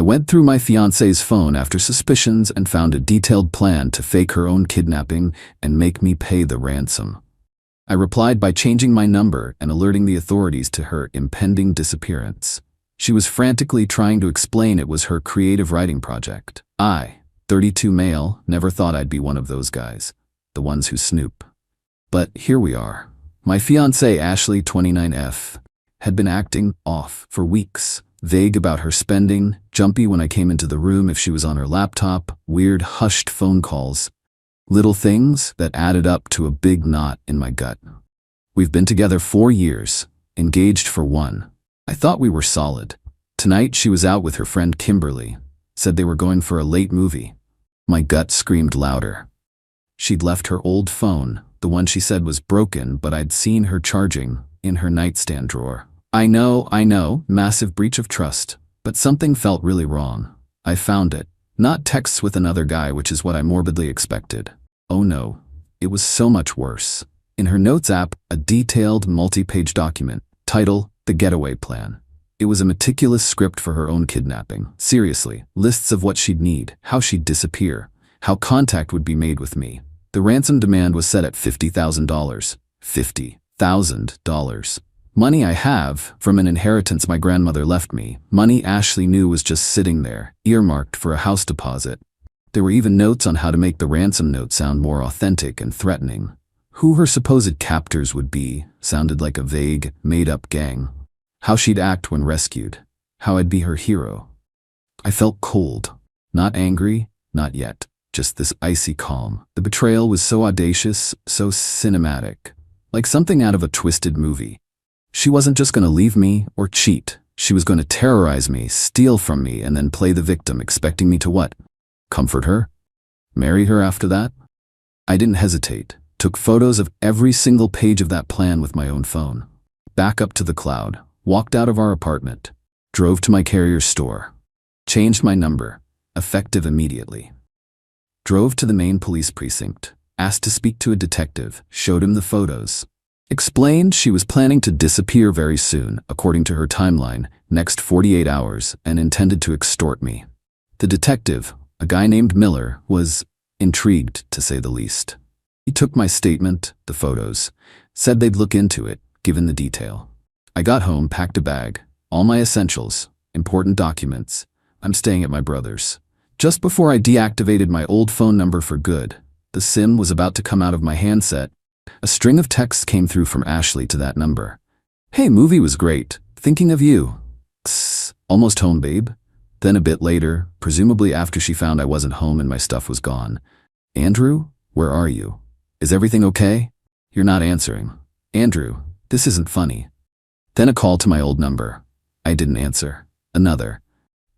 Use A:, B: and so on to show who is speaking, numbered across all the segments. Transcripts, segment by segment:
A: I went through my fiancée's phone after suspicions and found a detailed plan to fake her own kidnapping and make me pay the ransom. I replied by changing my number and alerting the authorities to her impending disappearance. She was frantically trying to explain it was her creative writing project. I, 32 male, never thought I'd be one of those guys, the ones who snoop. But here we are. My fiancée, Ashley, 29F, had been acting off for weeks, vague about her spending, jumpy when I came into the room if she was on her laptop, weird hushed phone calls. Little things that added up to a big knot in my gut. We've been together 4 years, engaged for 1. I thought we were solid. Tonight she was out with her friend Kimberly, said they were going for a late movie. My gut screamed louder. She'd left her old phone, the one she said was broken, but I'd seen her charging, in her nightstand drawer. I know, massive breach of trust, but something felt really wrong. I found it. Not texts with another guy, which is what I morbidly expected. Oh no, it was so much worse. In her notes app, a detailed multi-page document, title, The Getaway Plan. It was a meticulous script for her own kidnapping. Seriously, lists of what she'd need, how she'd disappear, how contact would be made with me. The ransom demand was set at $50,000. $50,000. Money I have from an inheritance my grandmother left me. Money Ashley knew was just sitting there, earmarked for a house deposit. There were even notes on how to make the ransom note sound more authentic and threatening. Who her supposed captors would be sounded like a vague, made-up gang. How she'd act when rescued. How I'd be her hero. I felt cold. Not angry, not yet. Just this icy calm. The betrayal was so audacious, so cinematic. Like something out of a twisted movie. She wasn't just going to leave me or cheat. She was going to terrorize me, steal from me, and then play the victim, expecting me to what? Comfort her? Marry her after that? I didn't hesitate. Took photos of every single page of that plan with my own phone. Back up to the cloud. Walked out of our apartment. Drove to my carrier store. Changed my number. Effective immediately. Drove to the main police precinct. Asked to speak to a detective. Showed him the photos. Explained she was planning to disappear very soon, according to her timeline, next 48 hours, and intended to extort me. The detective, a guy named Miller, was intrigued, to say the least. He took my statement, the photos, said they'd look into it, given the detail. I got home, packed a bag, all my essentials, important documents. I'm staying at my brother's. Just before I deactivated my old phone number for good, the SIM was about to come out of my handset. A string of texts came through from Ashley to that number. Hey, movie was great. Thinking of you. Tss, almost home, babe. Then a bit later, presumably after she found I wasn't home and my stuff was gone. Andrew, where are you? Is everything okay? You're not answering. Andrew, this isn't funny. Then a call to my old number. I didn't answer. Another.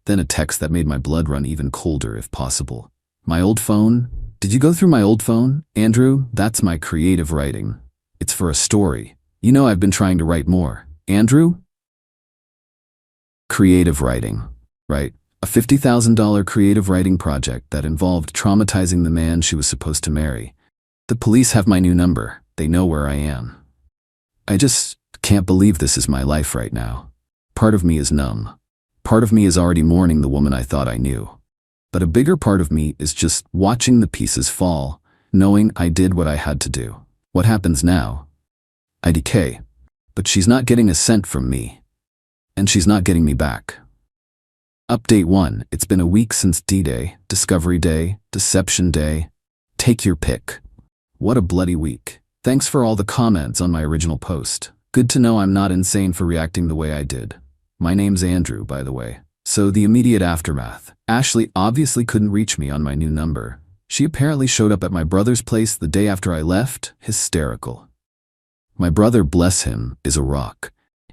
A: Then a text that made my blood run even colder if possible. My old phone? Did you go through my old phone? Andrew, that's my creative writing. It's for a story. You know I've been trying to write more. Andrew? Creative writing. Right. A $50,000 creative writing project that involved traumatizing the man she was supposed to marry. The police have my new number. They know where I am. I just can't believe this is my life right now. Part of me is numb. Part of me is already mourning the woman I thought I knew. But a bigger part of me is just watching the pieces fall, knowing I did what I had to do. What happens now? I decay. But she's not getting a cent from me. And she's not getting me back. Update 1. It's been a week since D-Day, Discovery Day, Deception Day. Take your pick. What a bloody week. Thanks for all the comments on my original post. Good to know I'm not insane for reacting the way I did. My name's Andrew, by the way. So the immediate aftermath. Ashley obviously couldn't reach me on my new number. She apparently showed up at my brother's place the day after I left, hysterical. My brother, bless him, is a rock.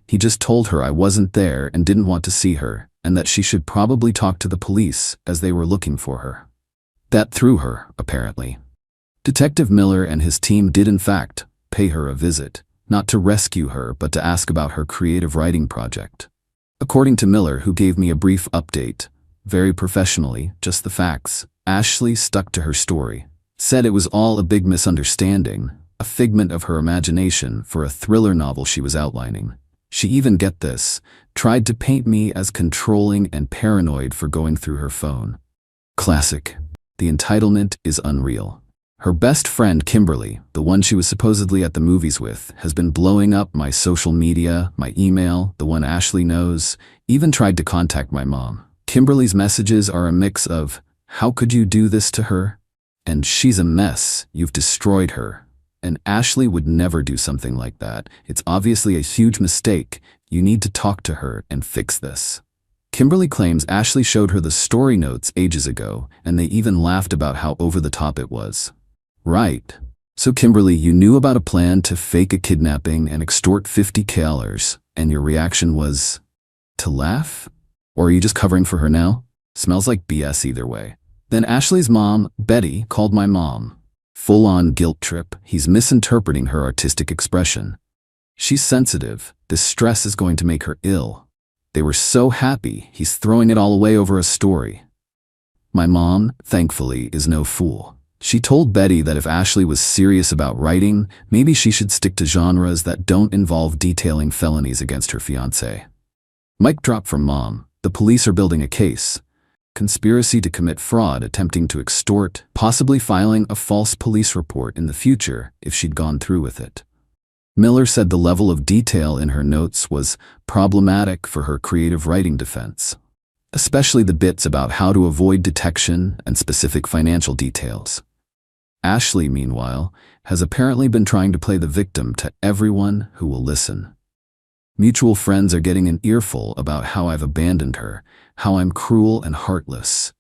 A: He just told her I wasn't there and didn't want to see her, and that she should probably talk to the police as they were looking for her. That threw her, apparently. Detective Miller and his team did in fact pay her a visit, not to rescue her but to ask about her creative writing project. According to Miller, who gave me a brief update, very professionally, just the facts, Ashley stuck to her story, said it was all a big misunderstanding, a figment of her imagination for a thriller novel she was outlining. She even, get this, tried to paint me as controlling and paranoid for going through her phone. Classic. The entitlement is unreal. Her best friend, Kimberly, the one she was supposedly at the movies with, has been blowing up my social media, my email, the one Ashley knows, even tried to contact my mom. Kimberly's messages are a mix of, "How could you do this to her?" and "She's a mess, you've destroyed her." And Ashley would never do something like that. It's obviously a huge mistake. You need to talk to her and fix this. Kimberly claims Ashley showed her the story notes ages ago, and they even laughed about how over the top it was. Right. So Kimberly, you knew about a plan to fake a kidnapping and extort $50,000, and your reaction was to laugh? Or are you just covering for her now? Smells like BS either way. Then Ashley's mom, Betty, called my mom. Full-on guilt trip. He's misinterpreting her artistic expression. She's sensitive. This stress is going to make her ill. They were so happy, he's throwing it all away over a story. My mom, thankfully, is no fool. She told Betty that if Ashley was serious about writing, maybe she should stick to genres that don't involve detailing felonies against her fiancé. Mic drop from Mom. The police are building a case. Conspiracy to commit fraud, attempting to extort, possibly filing a false police report in the future if she'd gone through with it. Miller said the level of detail in her notes was problematic for her creative writing defense, especially the bits about how to avoid detection and specific financial details. Ashley, meanwhile, has apparently been trying to play the victim to everyone who will listen. Mutual friends are getting an earful about how I've abandoned her, how I'm cruel and heartless.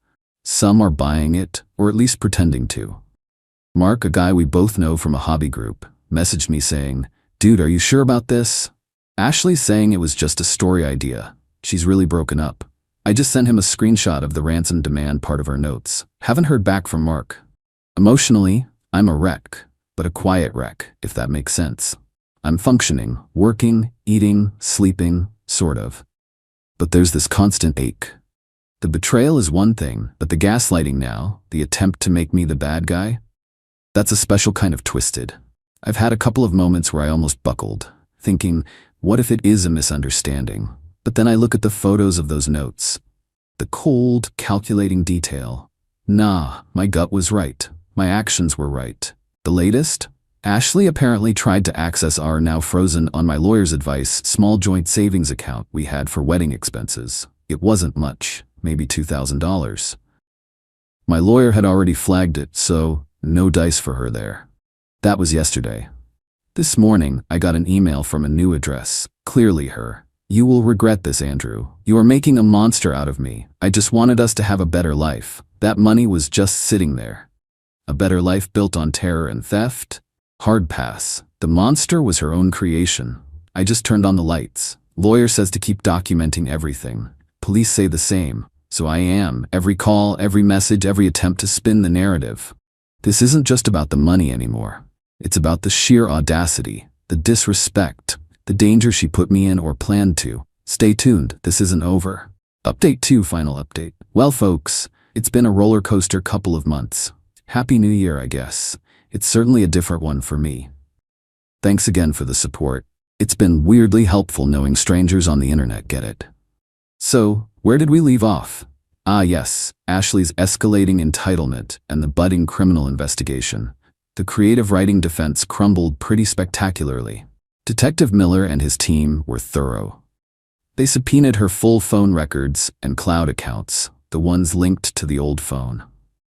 A: Some are buying it, or at least pretending to. Mark, a guy we both know from a hobby group, messaged me saying, "Dude, are you sure about this?" Ashley's saying it was just a story idea. She's really broken up. I just sent him a screenshot of the ransom demand part of our notes. Haven't heard back from Mark. Emotionally, I'm a wreck, but a quiet wreck, if that makes sense. I'm functioning, working, eating, sleeping, sort of. But there's this constant ache. The betrayal is one thing, but the gaslighting now, the attempt to make me the bad guy, that's a special kind of twisted. I've had a couple of moments where I almost buckled, thinking, what if it is a misunderstanding? But then I look at the photos of those notes. The cold, calculating detail. Nah, my gut was right. My actions were right. The latest? Ashley apparently tried to access our now frozen, on my lawyer's advice, small joint savings account we had for wedding expenses. It wasn't much, maybe $2,000. My lawyer had already flagged it, so no dice for her there. That was yesterday. This morning, I got an email from a new address, clearly her. "You will regret this, Andrew. You are making a monster out of me. I just wanted us to have a better life. That money was just sitting there." A better life built on terror and theft? Hard pass. The monster was her own creation. I just turned on the lights. Lawyer says to keep documenting everything. Police say the same. So I am. Every call, every message, every attempt to spin the narrative. This isn't just about the money anymore. It's about the sheer audacity, the disrespect, the danger she put me in or planned to. Stay tuned, this isn't over. Update 2, final update. Well folks, it's been a roller coaster couple of months. Happy New Year, I guess. It's certainly a different one for me. Thanks again for the support. It's been weirdly helpful knowing strangers on the internet get it. So, where did we leave off? Ah yes, Ashley's escalating entitlement and the budding criminal investigation. The creative writing defense crumbled pretty spectacularly. Detective Miller and his team were thorough. They subpoenaed her full phone records and cloud accounts, the ones linked to the old phone.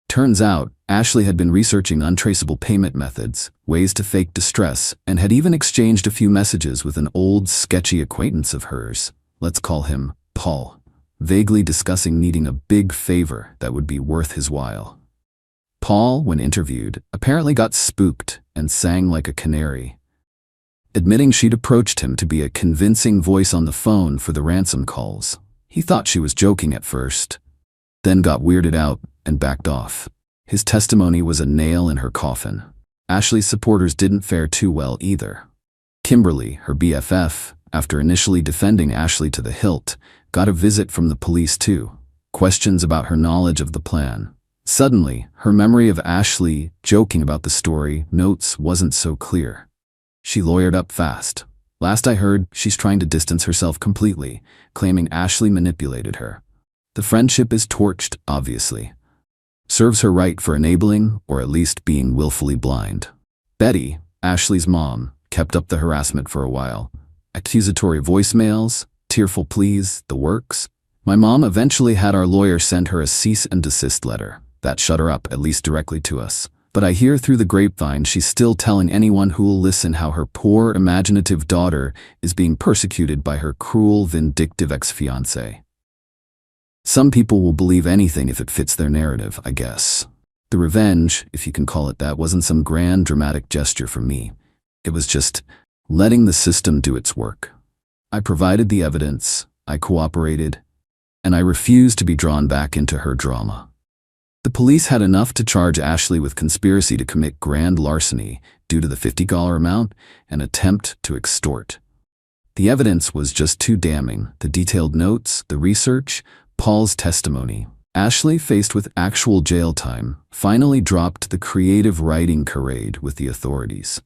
A: Turns out, Ashley had been researching untraceable payment methods, ways to fake distress, and had even exchanged a few messages with an old, sketchy acquaintance of hers. Let's call him Paul, vaguely discussing needing a big favor that would be worth his while. Paul, when interviewed, apparently got spooked and sang like a canary, admitting she'd approached him to be a convincing voice on the phone for the ransom calls. He thought she was joking at first, then got weirded out and backed off. His testimony was a nail in her coffin. Ashley's supporters didn't fare too well either. Kimberly, her BFF, after initially defending Ashley to the hilt, got a visit from the police too. Questions about her knowledge of the plan. Suddenly, her memory of Ashley joking about the story notes wasn't so clear. She lawyered up fast. Last I heard, she's trying to distance herself completely, claiming Ashley manipulated her. The friendship is torched, obviously. Serves her right for enabling, or at least being willfully blind. Betty, Ashley's mom, kept up the harassment for a while. Accusatory voicemails, tearful pleas, the works. My mom eventually had our lawyer send her a cease and desist letter. That shut her up, at least directly to us. But I hear through the grapevine she's still telling anyone who will listen how her poor, imaginative daughter is being persecuted by her cruel, vindictive ex-fiancé. Some people will believe anything if it fits their narrative, I guess. The revenge, if you can call it that, wasn't some grand, dramatic gesture from me. It was just letting the system do its work. I provided the evidence, I cooperated, and I refused to be drawn back into her drama. The police had enough to charge Ashley with conspiracy to commit grand larceny due to the $50 amount and attempt to extort. The evidence was just too damning. The detailed notes, the research, Paul's testimony. Ashley, faced with actual jail time, finally dropped the creative writing charade with the authorities.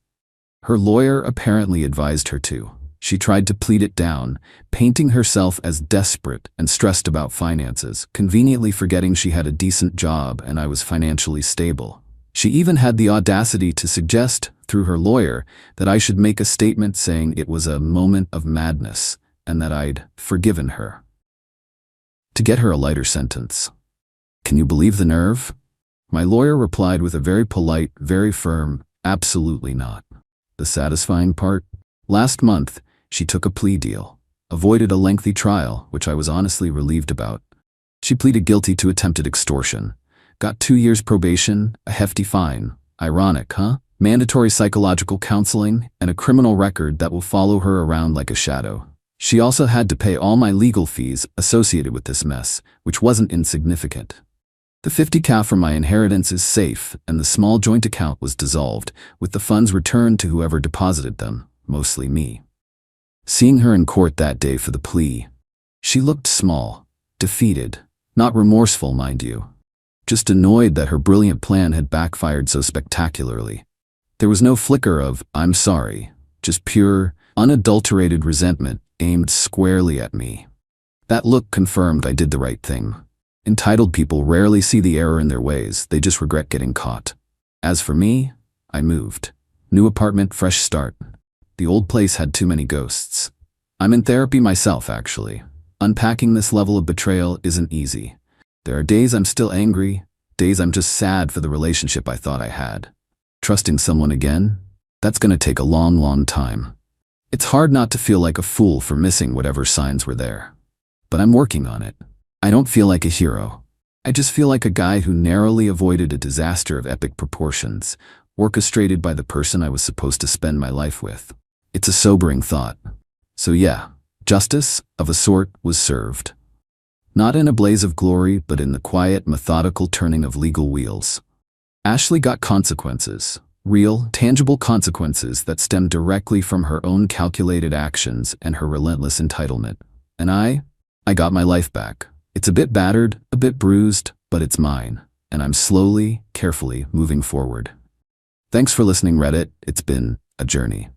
A: Her lawyer apparently advised her to. She tried to plead it down, painting herself as desperate and stressed about finances, conveniently forgetting she had a decent job and I was financially stable. She even had the audacity to suggest, through her lawyer, that I should make a statement saying it was a moment of madness and that I'd forgiven her. To get her a lighter sentence. Can you believe the nerve? My lawyer replied with a very polite, very firm, absolutely not. The satisfying part? Last month, she took a plea deal, avoided a lengthy trial, which I was honestly relieved about. She pleaded guilty to attempted extortion, got 2 years probation, a hefty fine. Ironic, huh? Mandatory psychological counseling, and a criminal record that will follow her around like a shadow. She also had to pay all my legal fees associated with this mess, which wasn't insignificant. The $50,000 from my inheritance is safe, and the small joint account was dissolved, with the funds returned to whoever deposited them, mostly me. Seeing her in court that day for the plea, she looked small, defeated, not remorseful, mind you. Just annoyed that her brilliant plan had backfired so spectacularly. There was no flicker of, "I'm sorry," just pure, unadulterated resentment aimed squarely at me. That look confirmed I did the right thing. Entitled people rarely see the error in their ways, they just regret getting caught. As for me, I moved. New apartment, fresh start. The old place had too many ghosts. I'm in therapy myself, actually. Unpacking this level of betrayal isn't easy. There are days I'm still angry, days I'm just sad for the relationship I thought I had. Trusting someone again? That's gonna take a long, long time. It's hard not to feel like a fool for missing whatever signs were there. But I'm working on it. I don't feel like a hero. I just feel like a guy who narrowly avoided a disaster of epic proportions, orchestrated by the person I was supposed to spend my life with. It's a sobering thought. So yeah, justice, of a sort, was served. Not in a blaze of glory, but in the quiet, methodical turning of legal wheels. Ashley got consequences. Real, tangible consequences that stemmed directly from her own calculated actions and her relentless entitlement. And I got my life back. It's a bit battered, a bit bruised, but it's mine. And I'm slowly, carefully moving forward. Thanks for listening, Reddit. It's been a journey.